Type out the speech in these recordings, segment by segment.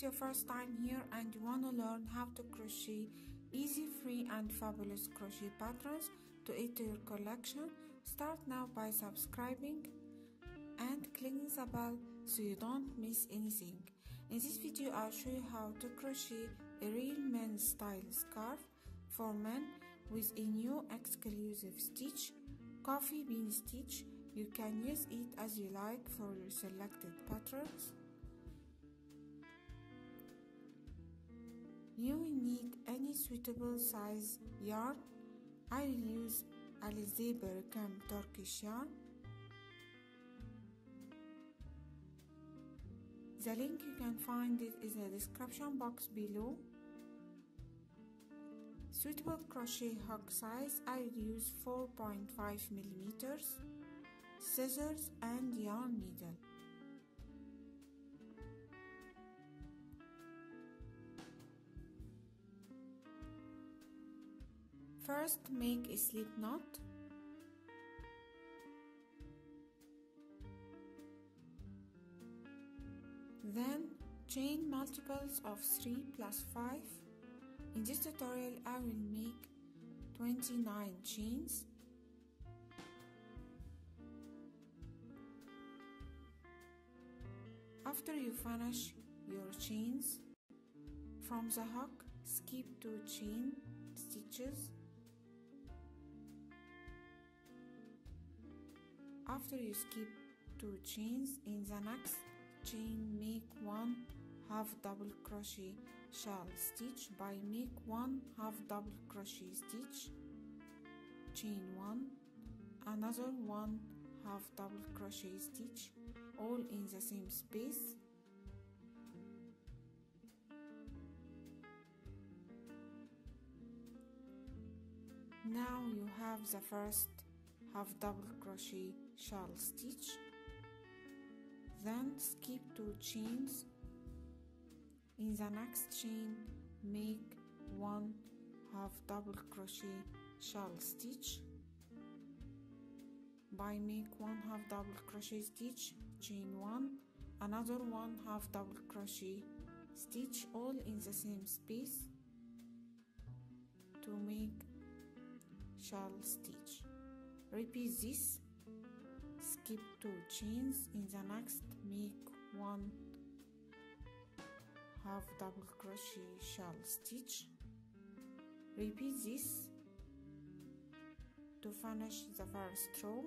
it's your first time here and you want to learn how to crochet easy, free and fabulous crochet patterns to add to your collection, start now by subscribing and clicking the bell so you don't miss anything. In this video I'll show you how to crochet a real men's style scarf for men with a new exclusive stitch, coffee bean stitch. You can use it as you like for your selected patterns. You will need any suitable size yarn. I will use Alize Berkem Turkish yarn. The link you can find it in the description box below. Suitable crochet hook size, I will use 4.5 millimeters, scissors and yarn needle. First, make a slip knot. Then, chain multiples of 3 plus 5. In this tutorial, I will make 29 chains. After you finish your chains, from the hook, skip 2 chain stitches. After you skip 2 chains, in the next chain make 1 half double crochet shawl stitch. By make 1 half double crochet stitch, chain 1, another 1 half double crochet stitch, all in the same space. Now you have the first half double crochet shawl stitch. Then skip 2 chains. In the next chain make 1 half double crochet shawl stitch. By make 1 half double crochet stitch, chain 1, another 1 half double crochet stitch, all in the same space to make shawl stitch. Repeat this. Skip 2 chains. In the next make 1 half double crochet shawl stitch. Repeat this to finish the first row.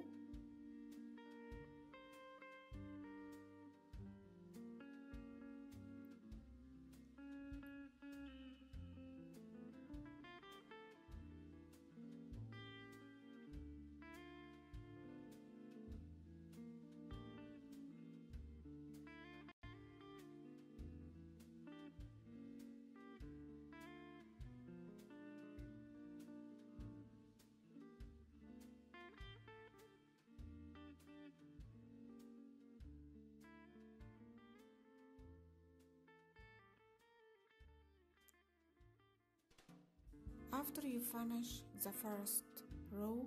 After you finish the first row,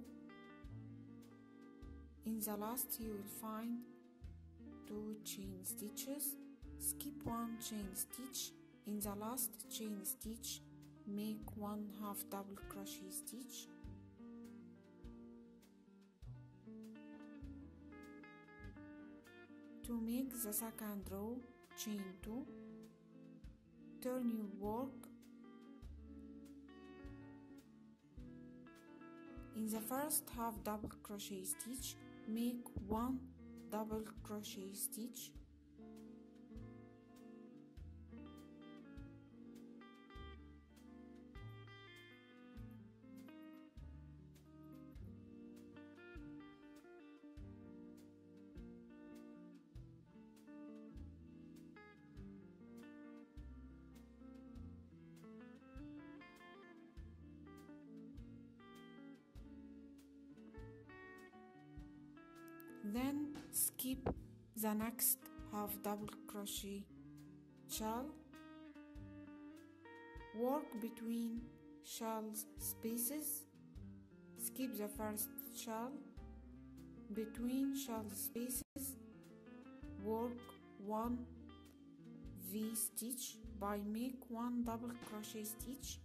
in the last you will find 2 chain stitches. Skip 1 chain stitch. In the last chain stitch make 1 half double crochet stitch. To make the second row, chain 2. Turn your work. In the first half double crochet stitch, make 1 double crochet stitch. Then skip the next half double crochet shawl. Work between shawls spaces. Skip the first shawl. Between shawl spaces work 1, V stitch by make 1 double crochet stitch,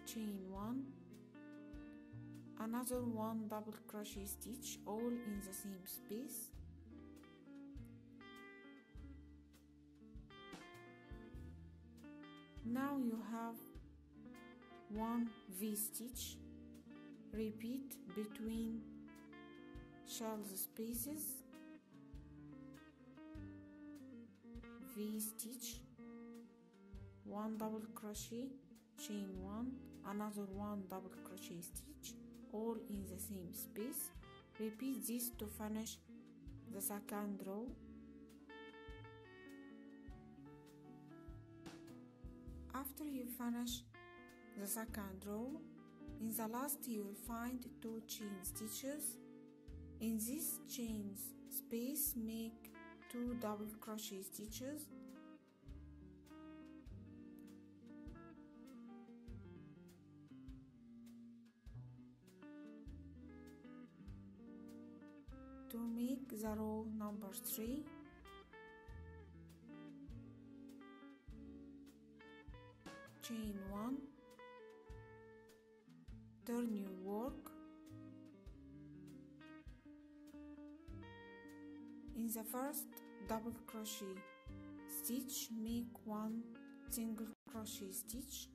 chain 1, another 1 double crochet stitch, all in the same space, now you have 1 V stitch. Repeat between shell spaces, V stitch, 1 double crochet, chain 1, another 1 double crochet stitch, all in the same space. Repeat this to finish the second row. After you finish the second row, in the last you will find 2 chain stitches. In this chain space, make 2 double crochet stitches, to make the row number 3. Chain 1, turn your work. In the first double crochet stitch, make 1 single crochet stitch,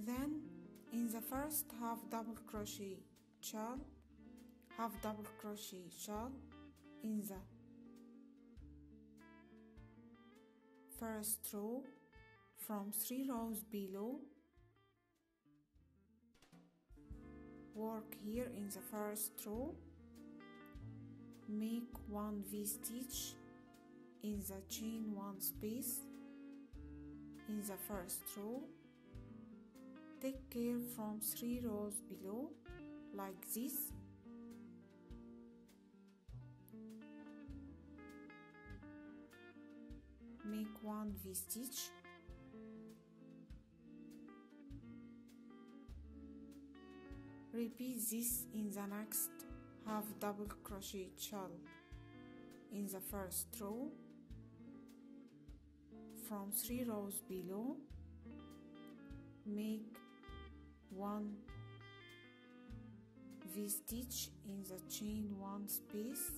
then in the first half double crochet shawl, half double crochet shawl in the first row from 3 rows below, work here in the first row, make 1 V stitch in the chain 1 space in the first row. Take care from 3 rows below, like this. Make 1 V stitch, repeat this in the next half double crochet shawl in the first row from 3 rows below, make 1 V stitch in the chain 1 space,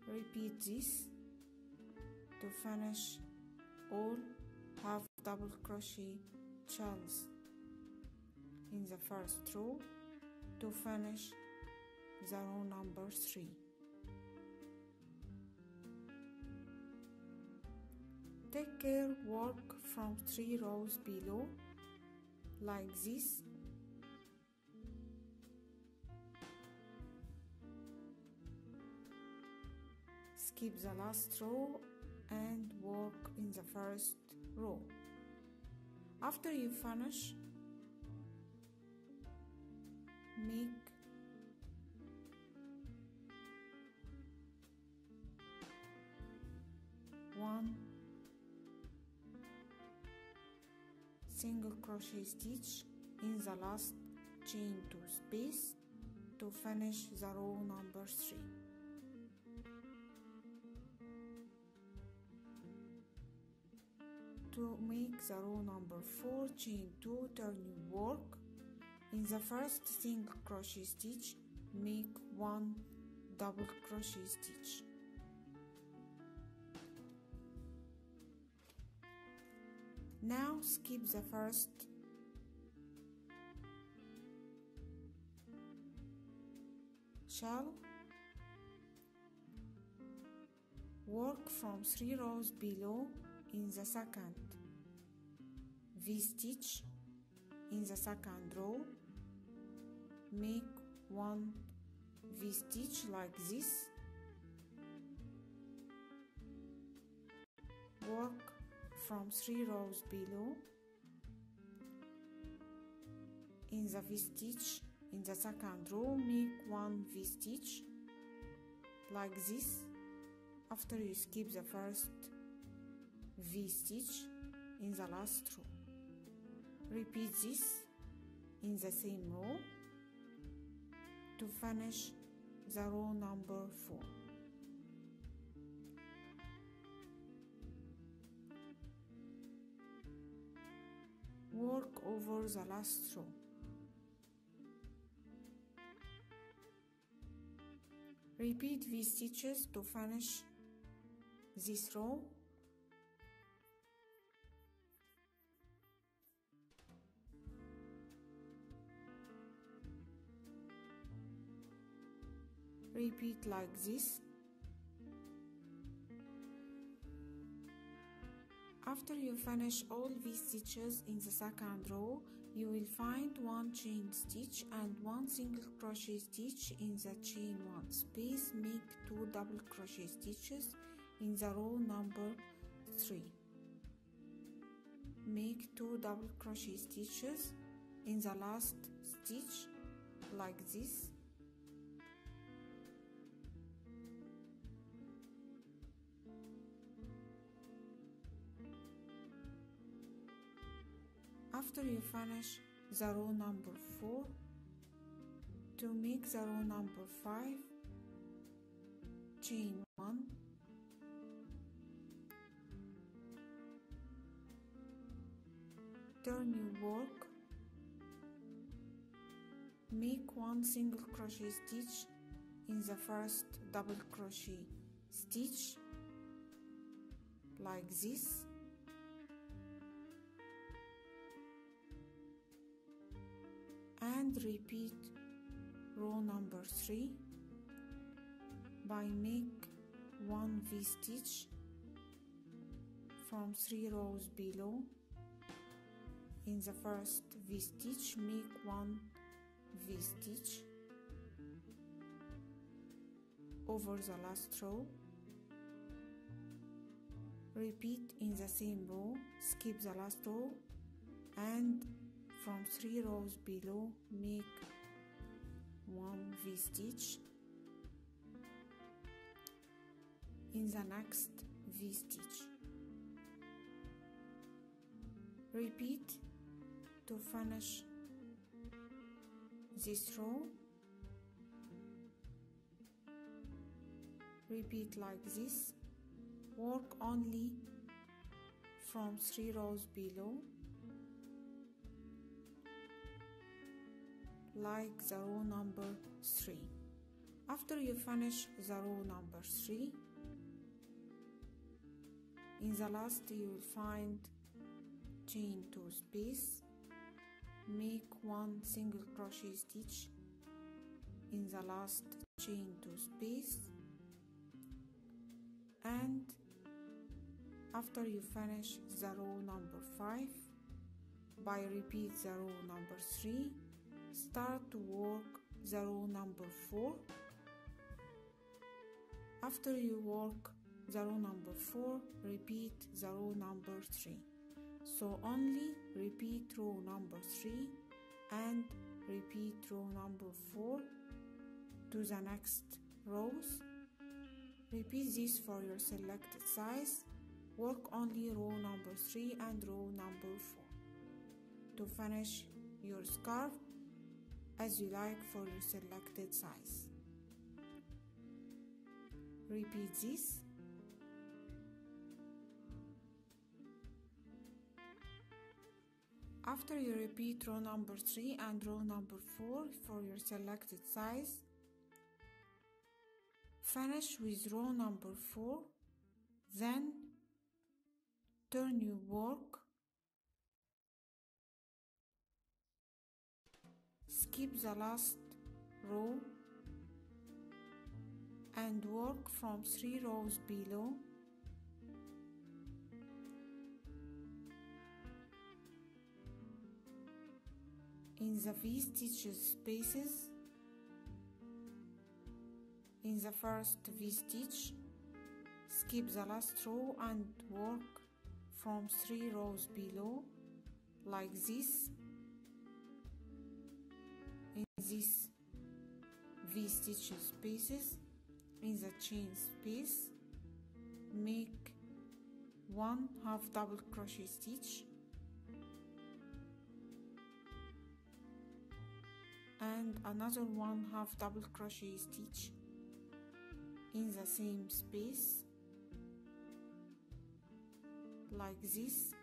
repeat this to finish all half double crochet shells in the first row to finish the row number 3. Take care, work from 3 rows below, like this. Skip the last row and work in the first row. After you finish, make one single crochet stitch in the last chain 2 space to finish the row number 3. To make the row number 4, chain 2, turn your work. In the first single crochet stitch, make 1 double crochet stitch. Now skip the first shell, work from 3 rows below in the second V stitch in the second row, make 1 V stitch like this, work from 3 rows below. In the V-stitch, in the second row, make 1 V-stitch like this. After you skip the first V-stitch in the last row. Repeat this in the same row to finish the row number 4. Work over the last row. Repeat V-stitches to finish this row. Repeat like this. After you finish all V-stitches in the second row, you will find 1 chain stitch and 1 single crochet stitch in the chain 1 space. Make 2 double crochet stitches in the row number 3. Make 2 double crochet stitches in the last stitch like this. After you finish the row number 4, to make the row number 5, chain 1, turn your work, make 1 single crochet stitch in the first double crochet stitch like this. And repeat row number 3 by make 1 V-stitch from 3 rows below. In the first V-stitch, make 1 V-stitch over the last row. Repeat in the same row, skip the last row, and from 3 rows below, make 1 V-stitch in the next V-stitch. Repeat to finish this row. Repeat like this. Work only from 3 rows below, like the row number 3. After you finish the row number 3, in the last you will find chain 2 space. Make 1 single crochet stitch in the last chain 2 space, and after you finish the row number 5, by repeat the row number 3, start to work the row number 4. After you work the row number 4, repeat the row number 3. So only repeat row number 3 and repeat row number 4 to the next rows. Repeat this for your selected size. Work only row number 3 and row number 4 to finish your scarf as you like for your selected size. Repeat this. After you repeat row number 3 and row number 4 for your selected size, finish with row number 4, then turn your work, skip the last row and work from 3 rows below. In the V-stitches spaces, in the first V-stitch, skip the last row and work from 3 rows below, like this. In these V-stitch spaces, in the chain space, make 1 half double crochet stitch and another 1 half double crochet stitch in the same space, like this.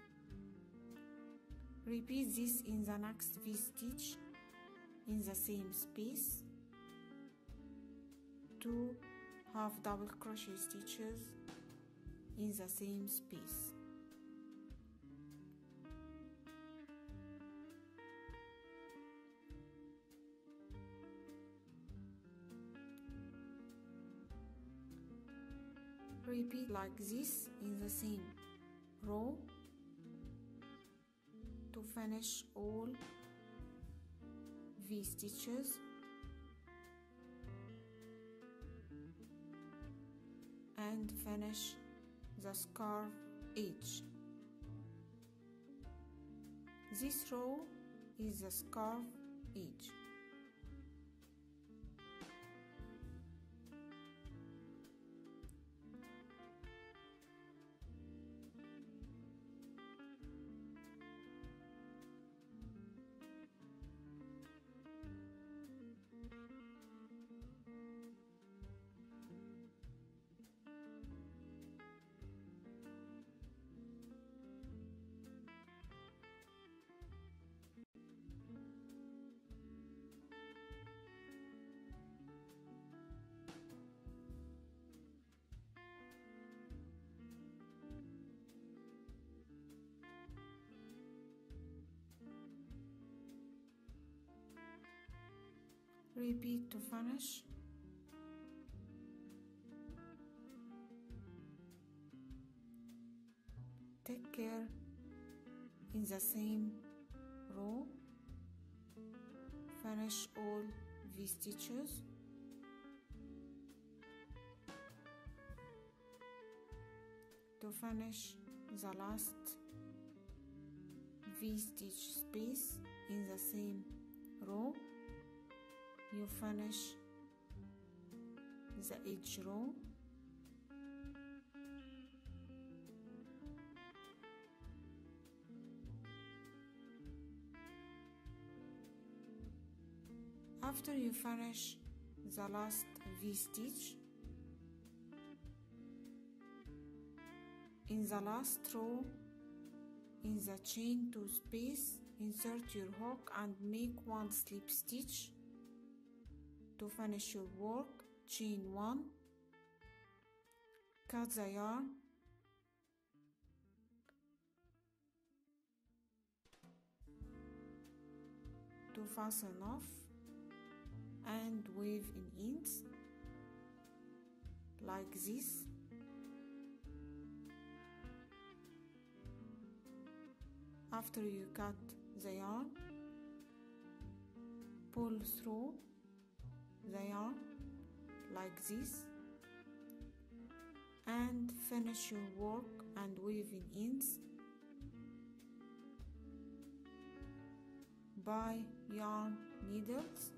Repeat this in the next V-stitch in the same space. 2 half double crochet stitches in the same space. Repeat like this in the same row to finish all V-stitches and finish the scarf edge. This row is the scarf edge. Repeat to finish. Take care in the same row. Finish all V-stitches. To finish the last V-stitch space in the same row, you finish the edge row. After you finish the last V-stitch, in the last row, in the chain 2 space, insert your hook and make 1 slip stitch. To finish your work, chain 1, cut the yarn, to fasten off and weave in ends like this. After you cut the yarn, pull through the yarn like this and finish your work and weave in ends by yarn needles.